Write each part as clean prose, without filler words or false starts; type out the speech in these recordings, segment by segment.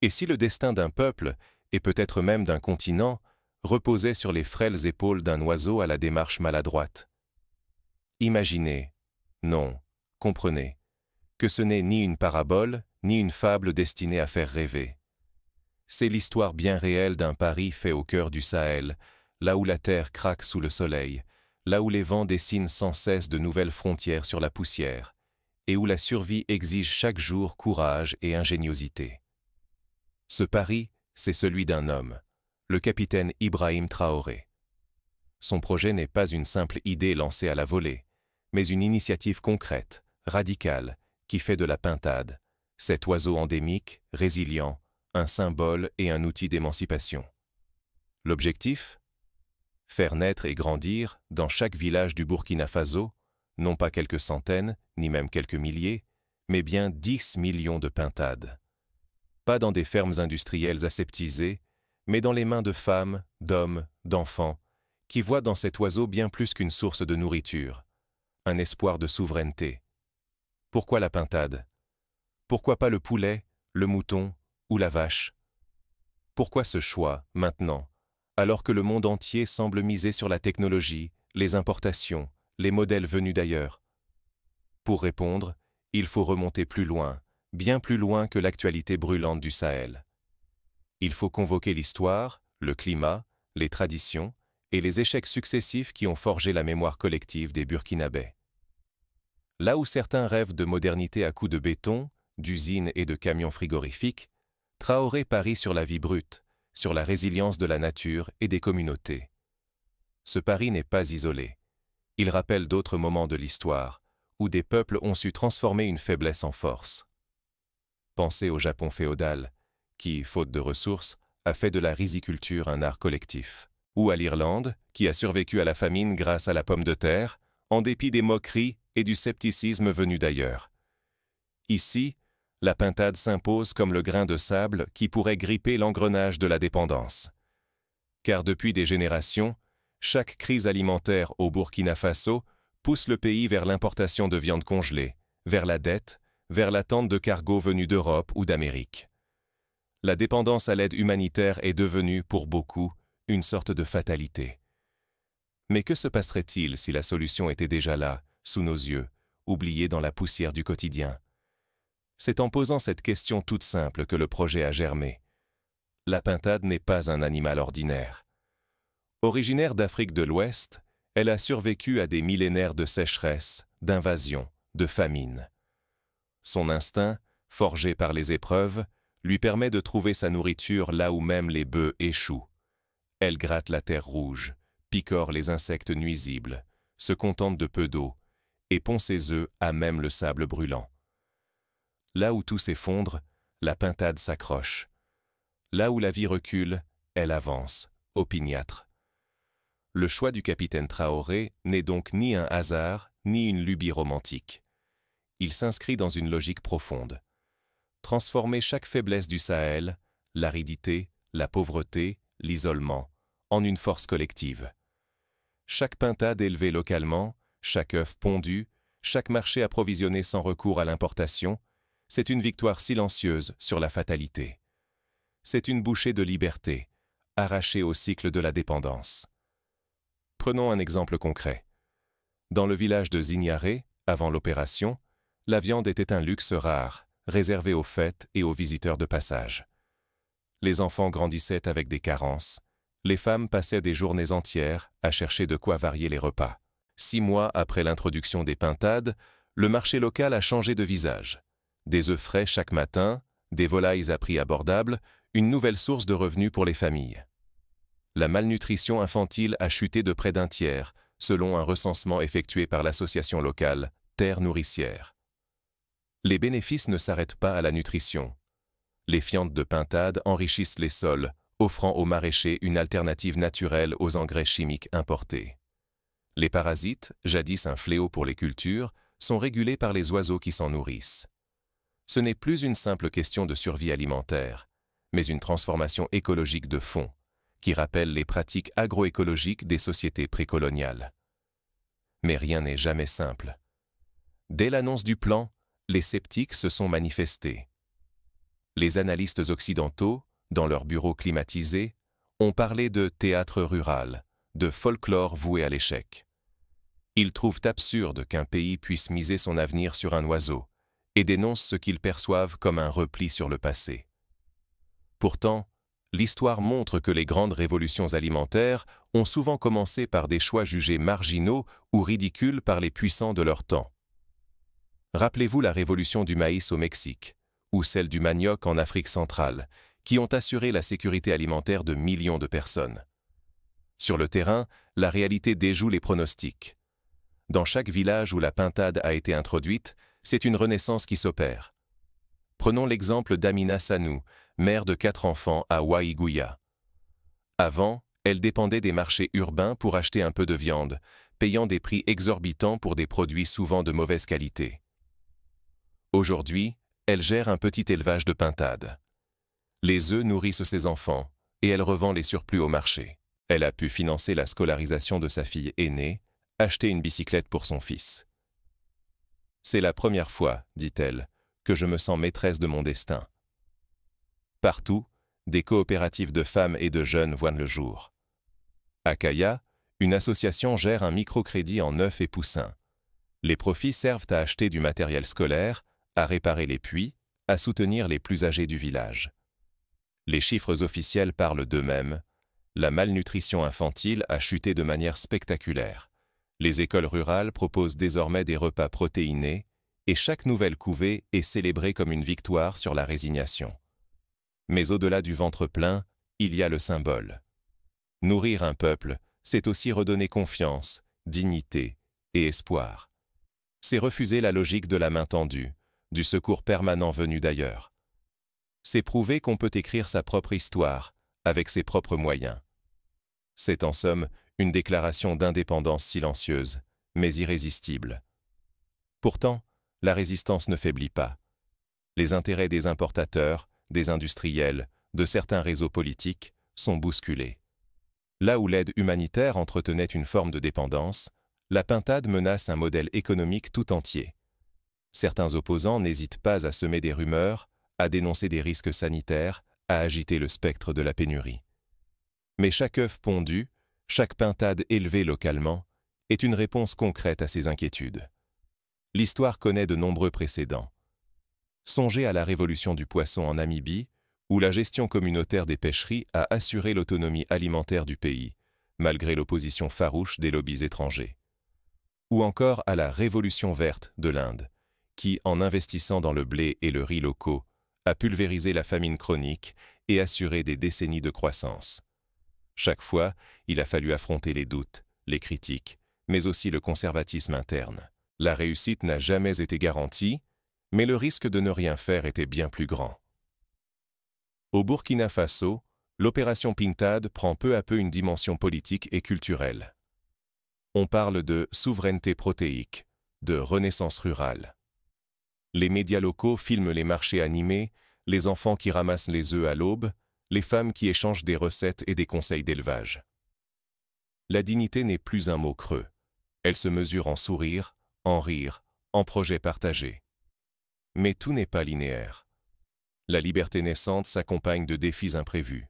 Et si le destin d'un peuple, et peut-être même d'un continent, reposait sur les frêles épaules d'un oiseau à la démarche maladroite? Imaginez, non, comprenez, que ce n'est ni une parabole, ni une fable destinée à faire rêver. C'est l'histoire bien réelle d'un pari fait au cœur du Sahel, là où la terre craque sous le soleil, là où les vents dessinent sans cesse de nouvelles frontières sur la poussière, et où la survie exige chaque jour courage et ingéniosité. Ce pari, c'est celui d'un homme, le capitaine Ibrahim Traoré. Son projet n'est pas une simple idée lancée à la volée, mais une initiative concrète, radicale, qui fait de la pintade, cet oiseau endémique, résilient, un symbole et un outil d'émancipation. L'objectif? Faire naître et grandir, dans chaque village du Burkina Faso, non pas quelques centaines, ni même quelques milliers, mais bien 10 millions de pintades. Pas dans des fermes industrielles aseptisées, mais dans les mains de femmes, d'hommes, d'enfants, qui voient dans cet oiseau bien plus qu'une source de nourriture, un espoir de souveraineté. Pourquoi la pintade? Pourquoi pas le poulet, le mouton ou la vache? Pourquoi ce choix, maintenant, alors que le monde entier semble miser sur la technologie, les importations, les modèles venus d'ailleurs? Pour répondre, il faut remonter plus loin, bien plus loin que l'actualité brûlante du Sahel. Il faut convoquer l'histoire, le climat, les traditions et les échecs successifs qui ont forgé la mémoire collective des Burkinabés. Là où certains rêvent de modernité à coups de béton, d'usines et de camions frigorifiques, Traoré parie sur la vie brute, sur la résilience de la nature et des communautés. Ce pari n'est pas isolé. Il rappelle d'autres moments de l'histoire, où des peuples ont su transformer une faiblesse en force. Pensez au Japon féodal, qui, faute de ressources, a fait de la riziculture un art collectif. Ou à l'Irlande, qui a survécu à la famine grâce à la pomme de terre, en dépit des moqueries et du scepticisme venus d'ailleurs. Ici, la pintade s'impose comme le grain de sable qui pourrait gripper l'engrenage de la dépendance. Car depuis des générations, chaque crise alimentaire au Burkina Faso pousse le pays vers l'importation de viande congelée, vers la dette, vers l'attente de cargos venus d'Europe ou d'Amérique. La dépendance à l'aide humanitaire est devenue, pour beaucoup, une sorte de fatalité. Mais que se passerait-il si la solution était déjà là, sous nos yeux, oubliée dans la poussière du quotidien? C'est en posant cette question toute simple que le projet a germé. La pintade n'est pas un animal ordinaire. Originaire d'Afrique de l'Ouest, elle a survécu à des millénaires de sécheresse, d'invasion, de famine. Son instinct, forgé par les épreuves, lui permet de trouver sa nourriture là où même les bœufs échouent. Elle gratte la terre rouge, picore les insectes nuisibles, se contente de peu d'eau, et pond ses œufs à même le sable brûlant. Là où tout s'effondre, la pintade s'accroche. Là où la vie recule, elle avance, opiniâtre. Le choix du capitaine Traoré n'est donc ni un hasard, ni une lubie romantique. Il s'inscrit dans une logique profonde. Transformer chaque faiblesse du Sahel, l'aridité, la pauvreté, l'isolement, en une force collective. Chaque pintade élevée localement, chaque œuf pondu, chaque marché approvisionné sans recours à l'importation, c'est une victoire silencieuse sur la fatalité. C'est une bouchée de liberté, arrachée au cycle de la dépendance. Prenons un exemple concret. Dans le village de Zignaré, avant l'opération, la viande était un luxe rare, réservé aux fêtes et aux visiteurs de passage. Les enfants grandissaient avec des carences. Les femmes passaient des journées entières à chercher de quoi varier les repas. 6 mois après l'introduction des pintades, le marché local a changé de visage. Des œufs frais chaque matin, des volailles à prix abordables, une nouvelle source de revenus pour les familles. La malnutrition infantile a chuté de près d'un tiers, selon un recensement effectué par l'association locale Terre nourricière. Les bénéfices ne s'arrêtent pas à la nutrition. Les fientes de pintade enrichissent les sols, offrant aux maraîchers une alternative naturelle aux engrais chimiques importés. Les parasites, jadis un fléau pour les cultures, sont régulés par les oiseaux qui s'en nourrissent. Ce n'est plus une simple question de survie alimentaire, mais une transformation écologique de fond, qui rappelle les pratiques agroécologiques des sociétés précoloniales. Mais rien n'est jamais simple. Dès l'annonce du plan, les sceptiques se sont manifestés. Les analystes occidentaux, dans leurs bureaux climatisés, ont parlé de théâtre rural, de folklore voué à l'échec. Ils trouvent absurde qu'un pays puisse miser son avenir sur un oiseau et dénoncent ce qu'ils perçoivent comme un repli sur le passé. Pourtant, l'histoire montre que les grandes révolutions alimentaires ont souvent commencé par des choix jugés marginaux ou ridicules par les puissants de leur temps. Rappelez-vous la révolution du maïs au Mexique, ou celle du manioc en Afrique centrale, qui ont assuré la sécurité alimentaire de millions de personnes. Sur le terrain, la réalité déjoue les pronostics. Dans chaque village où la pintade a été introduite, c'est une renaissance qui s'opère. Prenons l'exemple d'Amina Sanou, mère de 4 enfants à Waiguya. Avant, elle dépendait des marchés urbains pour acheter un peu de viande, payant des prix exorbitants pour des produits souvent de mauvaise qualité. Aujourd'hui, elle gère un petit élevage de pintades. Les œufs nourrissent ses enfants et elle revend les surplus au marché. Elle a pu financer la scolarisation de sa fille aînée, acheter une bicyclette pour son fils. C'est la première fois, dit-elle, que je me sens maîtresse de mon destin. Partout, des coopératives de femmes et de jeunes voient le jour. À Kaya, une association gère un microcrédit en œufs et poussins. Les profits servent à acheter du matériel scolaire, à réparer les puits, à soutenir les plus âgés du village. Les chiffres officiels parlent d'eux-mêmes. La malnutrition infantile a chuté de manière spectaculaire. Les écoles rurales proposent désormais des repas protéinés et chaque nouvelle couvée est célébrée comme une victoire sur la résignation. Mais au-delà du ventre plein, il y a le symbole. Nourrir un peuple, c'est aussi redonner confiance, dignité et espoir. C'est refuser la logique de la main tendue, du secours permanent venu d'ailleurs. C'est prouver qu'on peut écrire sa propre histoire, avec ses propres moyens. C'est en somme une déclaration d'indépendance silencieuse, mais irrésistible. Pourtant, la résistance ne faiblit pas. Les intérêts des importateurs, des industriels, de certains réseaux politiques sont bousculés. Là où l'aide humanitaire entretenait une forme de dépendance, la pintade menace un modèle économique tout entier. Certains opposants n'hésitent pas à semer des rumeurs, à dénoncer des risques sanitaires, à agiter le spectre de la pénurie. Mais chaque œuf pondu, chaque pintade élevée localement, est une réponse concrète à ces inquiétudes. L'histoire connaît de nombreux précédents. Songez à la révolution du poisson en Namibie, où la gestion communautaire des pêcheries a assuré l'autonomie alimentaire du pays, malgré l'opposition farouche des lobbies étrangers. Ou encore à la révolution verte de l'Inde, qui, en investissant dans le blé et le riz locaux, a pulvérisé la famine chronique et assuré des décennies de croissance. Chaque fois, il a fallu affronter les doutes, les critiques, mais aussi le conservatisme interne. La réussite n'a jamais été garantie, mais le risque de ne rien faire était bien plus grand. Au Burkina Faso, l'opération Pintade prend peu à peu une dimension politique et culturelle. On parle de souveraineté protéique, de renaissance rurale. Les médias locaux filment les marchés animés, les enfants qui ramassent les œufs à l'aube, les femmes qui échangent des recettes et des conseils d'élevage. La dignité n'est plus un mot creux. Elle se mesure en sourire, en rire, en projets partagés. Mais tout n'est pas linéaire. La liberté naissante s'accompagne de défis imprévus.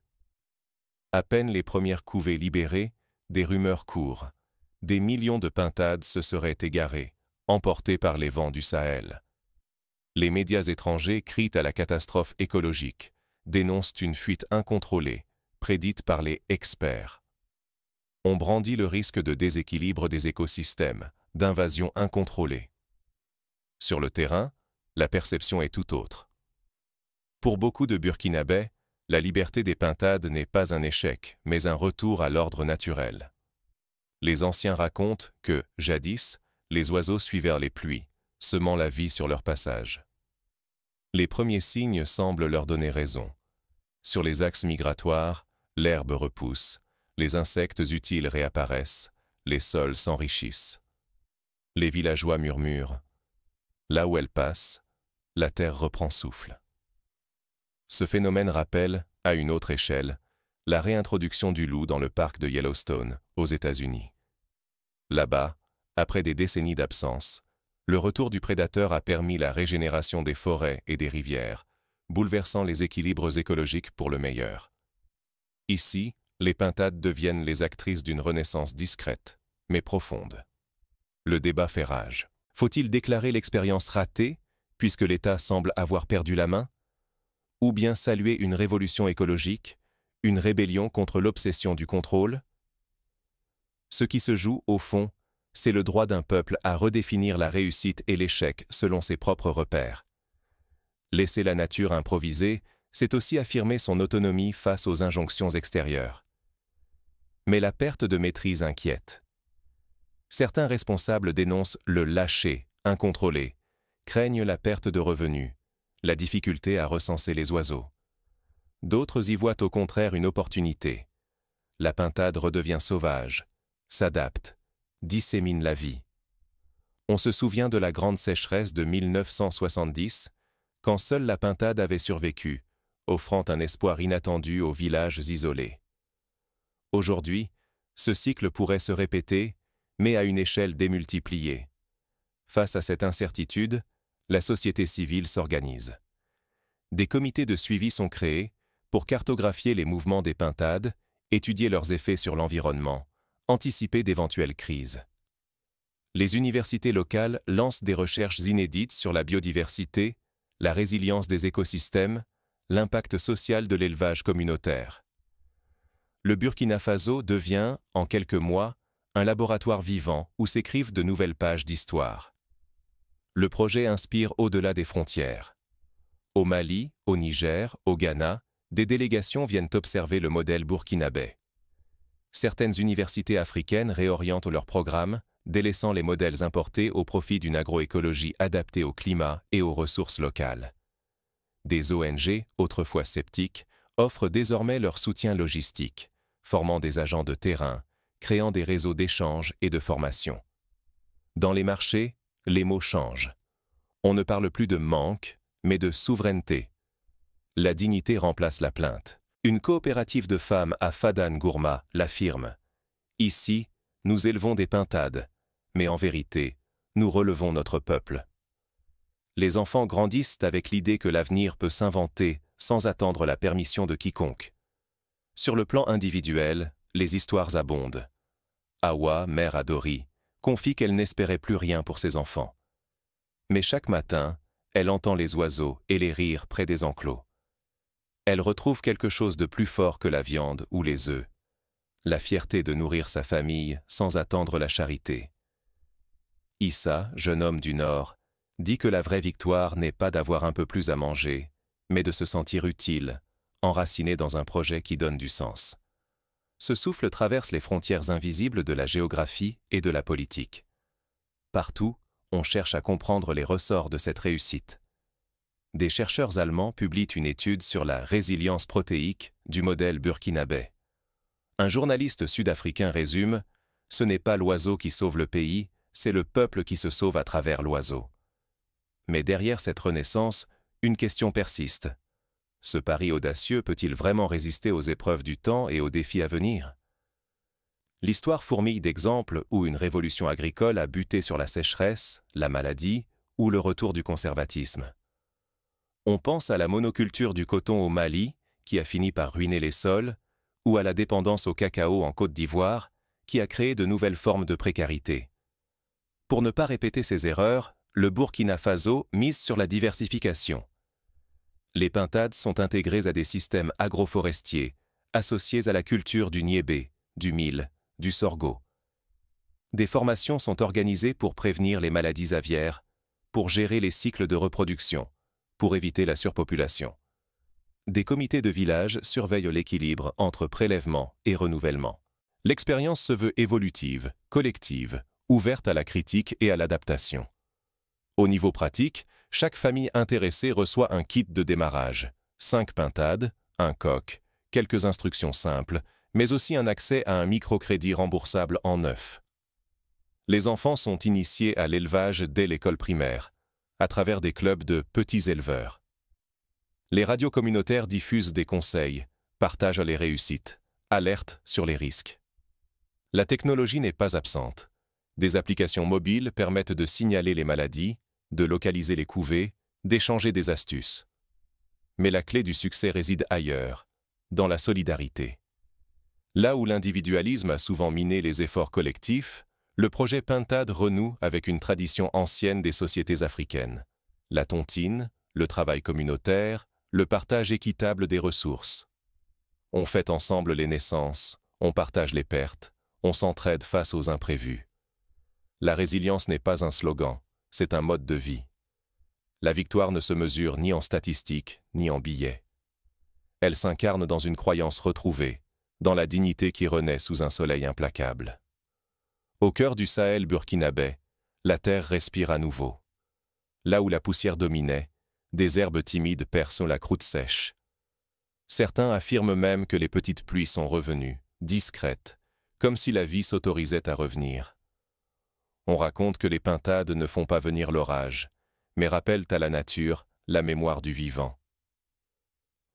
À peine les premières couvées libérées, des rumeurs courent. Des millions de pintades se seraient égarées, emportées par les vents du Sahel. Les médias étrangers crient à la catastrophe écologique, dénoncent une fuite incontrôlée, prédite par les experts. On brandit le risque de déséquilibre des écosystèmes, d'invasion incontrôlée. Sur le terrain, la perception est tout autre. Pour beaucoup de Burkinabés, la liberté des pintades n'est pas un échec, mais un retour à l'ordre naturel. Les anciens racontent que, jadis, les oiseaux suivirent les pluies, semant la vie sur leur passage. Les premiers signes semblent leur donner raison. Sur les axes migratoires, l'herbe repousse, les insectes utiles réapparaissent, les sols s'enrichissent. Les villageois murmurent. Là où elle passe, la terre reprend souffle. Ce phénomène rappelle, à une autre échelle, la réintroduction du loup dans le parc de Yellowstone, aux États-Unis. Là-bas, après des décennies d'absence, le retour du prédateur a permis la régénération des forêts et des rivières, bouleversant les équilibres écologiques pour le meilleur. Ici, les pintades deviennent les actrices d'une renaissance discrète, mais profonde. Le débat fait rage. Faut-il déclarer l'expérience ratée, puisque l'État semble avoir perdu la main? Ou bien saluer une révolution écologique, une rébellion contre l'obsession du contrôle? Ce qui se joue, au fond, c'est le droit d'un peuple à redéfinir la réussite et l'échec selon ses propres repères. Laisser la nature improviser, c'est aussi affirmer son autonomie face aux injonctions extérieures. Mais la perte de maîtrise inquiète. Certains responsables dénoncent le lâcher incontrôlé, craignent la perte de revenus, la difficulté à recenser les oiseaux. D'autres y voient au contraire une opportunité. La pintade redevient sauvage, s'adapte, dissémine la vie. On se souvient de la grande sécheresse de 1970, quand seule la pintade avait survécu, offrant un espoir inattendu aux villages isolés. Aujourd'hui, ce cycle pourrait se répéter, mais à une échelle démultipliée. Face à cette incertitude, la société civile s'organise. Des comités de suivi sont créés pour cartographier les mouvements des pintades, étudier leurs effets sur l'environnement, anticiper d'éventuelles crises. Les universités locales lancent des recherches inédites sur la biodiversité, la résilience des écosystèmes, l'impact social de l'élevage communautaire. Le Burkina Faso devient, en quelques mois, un laboratoire vivant où s'écrivent de nouvelles pages d'histoire. Le projet inspire au-delà des frontières. Au Mali, au Niger, au Ghana, des délégations viennent observer le modèle burkinabé. Certaines universités africaines réorientent leurs programmes, délaissant les modèles importés au profit d'une agroécologie adaptée au climat et aux ressources locales. Des ONG, autrefois sceptiques, offrent désormais leur soutien logistique, formant des agents de terrain, créant des réseaux d'échange et de formation. Dans les marchés, les mots changent. On ne parle plus de manque, mais de souveraineté. La dignité remplace la plainte. Une coopérative de femmes à Fadan Gourma l'affirme. Ici, nous élevons des pintades, mais en vérité, nous relevons notre peuple. Les enfants grandissent avec l'idée que l'avenir peut s'inventer sans attendre la permission de quiconque. Sur le plan individuel, les histoires abondent. Awa, mère à Dori, confie qu'elle n'espérait plus rien pour ses enfants. Mais chaque matin, elle entend les oiseaux et les rires près des enclos. Elle retrouve quelque chose de plus fort que la viande ou les œufs, la fierté de nourrir sa famille sans attendre la charité. Issa, jeune homme du Nord, dit que la vraie victoire n'est pas d'avoir un peu plus à manger, mais de se sentir utile, enraciné dans un projet qui donne du sens. Ce souffle traverse les frontières invisibles de la géographie et de la politique. Partout, on cherche à comprendre les ressorts de cette réussite. Des chercheurs allemands publient une étude sur la résilience protéique du modèle burkinabé. Un journaliste sud-africain résume « Ce n'est pas l'oiseau qui sauve le pays, c'est le peuple qui se sauve à travers l'oiseau ». Mais derrière cette renaissance, une question persiste. Ce pari audacieux peut-il vraiment résister aux épreuves du temps et aux défis à venir? L'histoire fourmille d'exemples où une révolution agricole a buté sur la sécheresse, la maladie ou le retour du conservatisme. On pense à la monoculture du coton au Mali, qui a fini par ruiner les sols, ou à la dépendance au cacao en Côte d'Ivoire, qui a créé de nouvelles formes de précarité. Pour ne pas répéter ces erreurs, le Burkina Faso mise sur la diversification. Les pintades sont intégrées à des systèmes agroforestiers, associés à la culture du niébé, du mil, du sorgho. Des formations sont organisées pour prévenir les maladies aviaires, pour gérer les cycles de reproduction, pour éviter la surpopulation. Des comités de village surveillent l'équilibre entre prélèvement et renouvellement. L'expérience se veut évolutive, collective, ouverte à la critique et à l'adaptation. Au niveau pratique, chaque famille intéressée reçoit un kit de démarrage, 5 pintades, un coq, quelques instructions simples, mais aussi un accès à un microcrédit remboursable en neuf. Les enfants sont initiés à l'élevage dès l'école primaire, à travers des clubs de petits éleveurs. Les radios communautaires diffusent des conseils, partagent les réussites, alertent sur les risques. La technologie n'est pas absente. Des applications mobiles permettent de signaler les maladies, de localiser les couvées, d'échanger des astuces. Mais la clé du succès réside ailleurs, dans la solidarité. Là où l'individualisme a souvent miné les efforts collectifs, le projet Pintade renoue avec une tradition ancienne des sociétés africaines. La tontine, le travail communautaire, le partage équitable des ressources. On fête ensemble les naissances, on partage les pertes, on s'entraide face aux imprévus. La résilience n'est pas un slogan, c'est un mode de vie. La victoire ne se mesure ni en statistiques, ni en billets. Elle s'incarne dans une croyance retrouvée, dans la dignité qui renaît sous un soleil implacable. Au cœur du Sahel burkinabé, la terre respire à nouveau. Là où la poussière dominait, des herbes timides percent la croûte sèche. Certains affirment même que les petites pluies sont revenues, discrètes, comme si la vie s'autorisait à revenir. On raconte que les pintades ne font pas venir l'orage, mais rappellent à la nature la mémoire du vivant.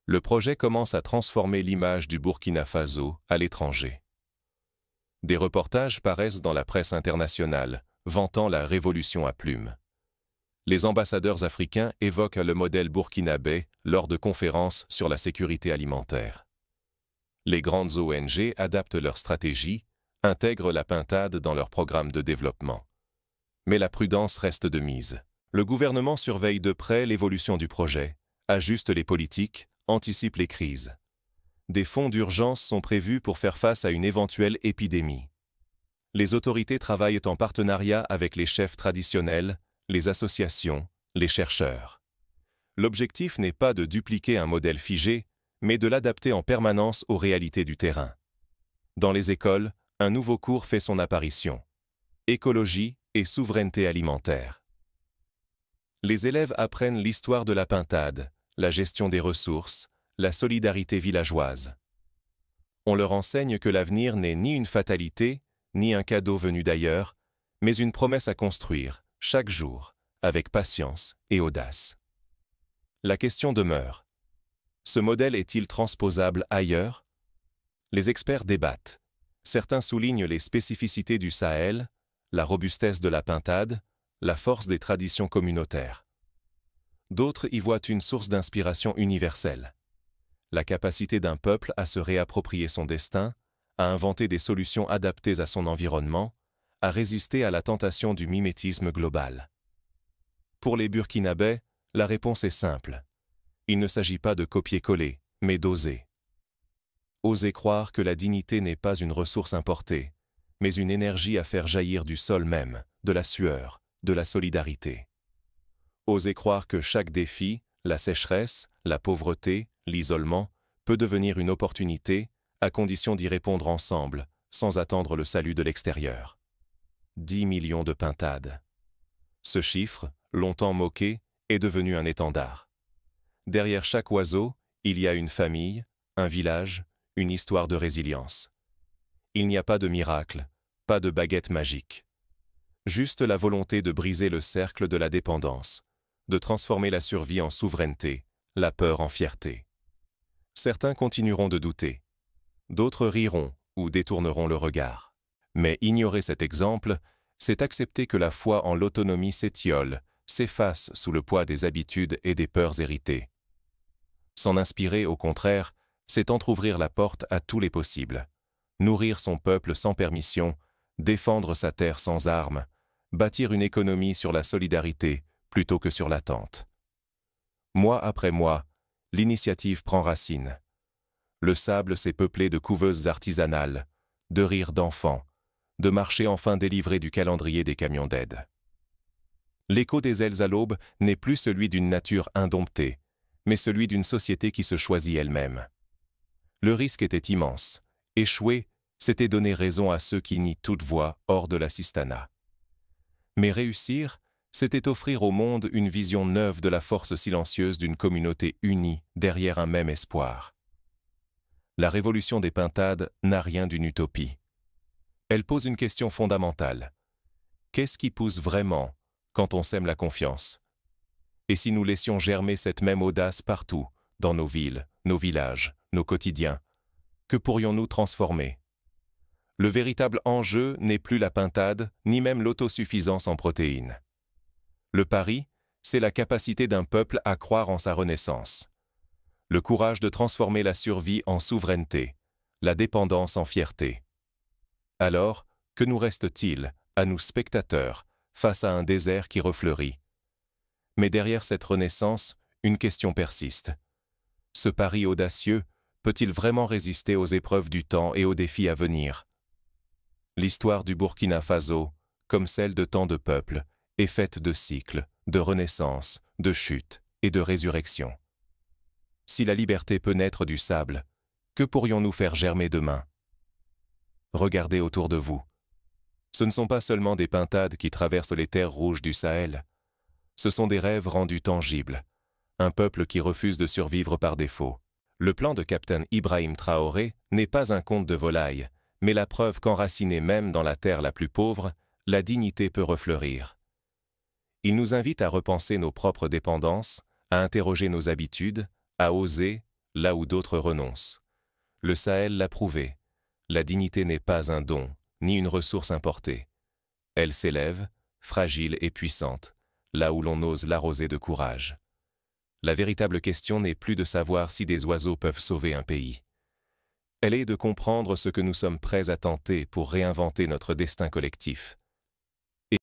Le projet commence à transformer l'image du Burkina Faso à l'étranger. Des reportages paraissent dans la presse internationale, vantant la révolution à plumes. Les ambassadeurs africains évoquent le modèle burkinabé lors de conférences sur la sécurité alimentaire. Les grandes ONG adaptent leur stratégie, intègrent la pintade dans leur programme de développement. Mais la prudence reste de mise. Le gouvernement surveille de près l'évolution du projet, ajuste les politiques, anticipe les crises. Des fonds d'urgence sont prévus pour faire face à une éventuelle épidémie. Les autorités travaillent en partenariat avec les chefs traditionnels, les associations, les chercheurs. L'objectif n'est pas de dupliquer un modèle figé, mais de l'adapter en permanence aux réalités du terrain. Dans les écoles, un nouveau cours fait son apparition. Écologie et souveraineté alimentaire. Les élèves apprennent l'histoire de la pintade, la gestion des ressources, la solidarité villageoise. On leur enseigne que l'avenir n'est ni une fatalité, ni un cadeau venu d'ailleurs, mais une promesse à construire, chaque jour, avec patience et audace. La question demeure. Ce modèle est-il transposable ailleurs? Les experts débattent. Certains soulignent les spécificités du Sahel, la robustesse de la pintade, la force des traditions communautaires. D'autres y voient une source d'inspiration universelle. La capacité d'un peuple à se réapproprier son destin, à inventer des solutions adaptées à son environnement, à résister à la tentation du mimétisme global. Pour les Burkinabés, la réponse est simple. Il ne s'agit pas de copier-coller, mais d'oser. Oser croire que la dignité n'est pas une ressource importée, mais une énergie à faire jaillir du sol même, de la sueur, de la solidarité. Oser croire que chaque défi, la sécheresse, la pauvreté, l'isolement, peut devenir une opportunité, à condition d'y répondre ensemble, sans attendre le salut de l'extérieur. 10 millions de pintades. Ce chiffre, longtemps moqué, est devenu un étendard. Derrière chaque oiseau, il y a une famille, un village, une histoire de résilience. Il n'y a pas de miracle, pas de baguette magique. Juste la volonté de briser le cercle de la dépendance, de transformer la survie en souveraineté, la peur en fierté. Certains continueront de douter. D'autres riront ou détourneront le regard. Mais ignorer cet exemple, c'est accepter que la foi en l'autonomie s'étiole, s'efface sous le poids des habitudes et des peurs héritées. S'en inspirer, au contraire, c'est entr'ouvrir la porte à tous les possibles. Nourrir son peuple sans permission, défendre sa terre sans armes, bâtir une économie sur la solidarité plutôt que sur l'attente. Mois après mois, l'initiative prend racine. Le sable s'est peuplé de couveuses artisanales, de rires d'enfants, de marchés enfin délivrés du calendrier des camions d'aide. L'écho des ailes à l'aube n'est plus celui d'une nature indomptée, mais celui d'une société qui se choisit elle-même. Le risque était immense. Échouer, c'était donner raison à ceux qui nient toute voie hors de l'assistanat. Mais réussir, c'était offrir au monde une vision neuve de la force silencieuse d'une communauté unie derrière un même espoir. La révolution des pintades n'a rien d'une utopie. Elle pose une question fondamentale. Qu'est-ce qui pousse vraiment quand on sème la confiance? Et si nous laissions germer cette même audace partout, dans nos villes, nos villages, nos quotidiens, que pourrions-nous transformer? Le véritable enjeu n'est plus la pintade, ni même l'autosuffisance en protéines. Le pari, c'est la capacité d'un peuple à croire en sa renaissance. le courage de transformer la survie en souveraineté, la dépendance en fierté. Alors, que nous reste-t-il, à nous spectateurs, face à un désert qui refleurit? Mais derrière cette renaissance, une question persiste. Ce pari audacieux peut-il vraiment résister aux épreuves du temps et aux défis à venir? L'histoire du Burkina Faso, comme celle de tant de peuples, est faite de cycles, de renaissances, de chutes et de résurrections. Si la liberté peut naître du sable, que pourrions-nous faire germer demain? Regardez autour de vous. Ce ne sont pas seulement des pintades qui traversent les terres rouges du Sahel. Ce sont des rêves rendus tangibles, un peuple qui refuse de survivre par défaut. Le plan de Captain Ibrahim Traoré n'est pas un conte de volaille, mais la preuve qu'enracinée même dans la terre la plus pauvre, la dignité peut refleurir. Il nous invite à repenser nos propres dépendances, à interroger nos habitudes, à oser là où d'autres renoncent. Le Sahel l'a prouvé. La dignité n'est pas un don, ni une ressource importée. Elle s'élève, fragile et puissante, là où l'on ose l'arroser de courage. La véritable question n'est plus de savoir si des oiseaux peuvent sauver un pays. Elle est de comprendre ce que nous sommes prêts à tenter pour réinventer notre destin collectif.